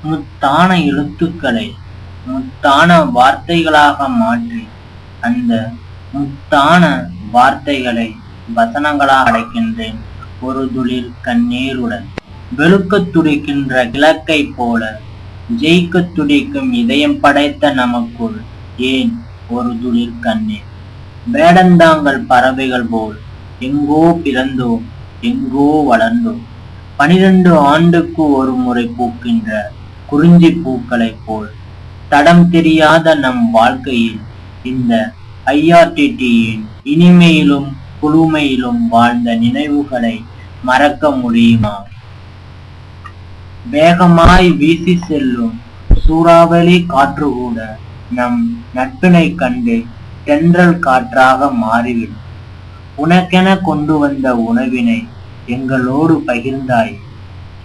முத்தான எழுத்துக்களை முத்தான வார்த்தைகளாக மாற்றி அந்த முத்தான வார்த்தைகளை வசனங்களாக அடைக்கின்றேன் ஒரு துளிர் கண்ணீருடன். வெளுக்கத் துடிக்கின்ற கிழக்கை போல ஜெயிக்கத் துடிக்கும் இதயம் படைத்த நமக்குள் ஏன் ஒரு துளிர் கண்ணீர்? வேடந்தாங்கள் பறவைகள் போல் எங்கோ பிறந்தோம் எங்கோ வளர்ந்தோம். 12 ஆண்டுக்கு ஒரு முறை பூக்கின்ற குறிஞ்சி பூக்களைப் போல் தடம் தெரியாத நம் வாழ்க்கையில் இந்த IRTTயின் இனிமையிலும் குளுமையிலும் வாழ்ந்த நினைவுகளை மறக்க முடியுமா? வேகமாய் வீசி செல்லும் சூறாவளி காற்று கூட நம் நட்பினை கண்டு தென்றல் காற்றாக மாறிவிடும். உனக்கென கொண்டு வந்த உணவினை எங்களோடு பகிர்ந்தாய்.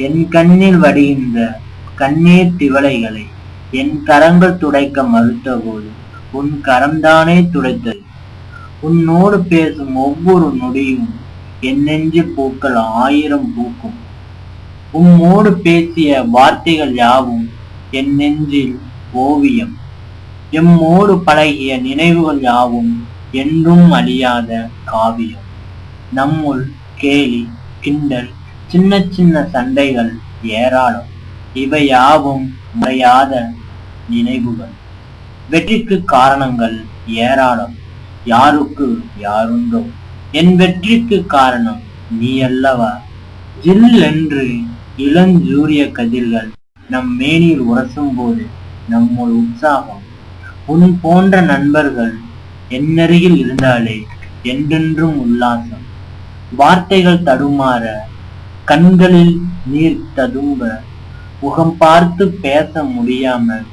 என் கண்ணில் வடிகின்ற கண்ணீர் திவலைகளை என் கரங்கள் துடைக்க மறுத்த போது உன் கரம்தானே துடைத்தது. உன்னோடு பேசும் ஒவ்வொரு நொடியும் என் நெஞ்சில் பூக்கள் 1000 பூக்கும். உம்மோடு பேசிய வார்த்தைகள் யாவும் என் நெஞ்சில் ஓவியம். எம்மோடு பழகிய நினைவுகள் யாவும் என்றும் அழியாத காவியம். நம்முள் கேலி கிண்டல் சின்ன சின்ன சண்டைகள் ஏராளம். இவை யாவும் மறையாத நினைவுகள். வெற்றிக்கு காரணங்கள் ஏராளம். யாருக்கு யாருண்டோ என் வெற்றிக்கு காரணம் நீ அல்லவா? ஜில் என்று இளஞ்சூரிய கதிர்கள் நம் மேனியில் உரசும் போது நம்முள் உற்சாகம். உன் போன்ற நண்பர்கள் என்னருகில் இருந்தாலே என்றென்றும் உல்லாசம். வார்த்தைகள் தடுமாற கண்களில் நீர் ததும்ப முகம் பார்த்து பேச முடியாமல்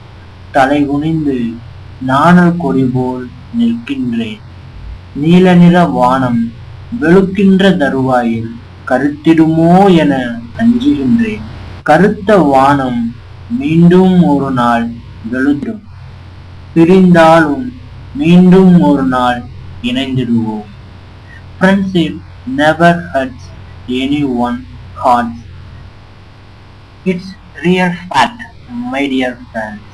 தலை குனிந்து நாணல் கொடி போல் நிற்கின்றேன். நீல நிற வானம் வெளுக்கின்ற தருவாயில் கருத்திடுமோ என அஞ்சுகின்றேன். கருத்த வானம் மீண்டும் ஒரு நாள் வெளுத்திடும். பிரிந்தாலும் மீண்டும் ஒரு நாள் இணைந்திடுவோம். Friendship never hurts anyone's heart. It's real fact, my dear friend.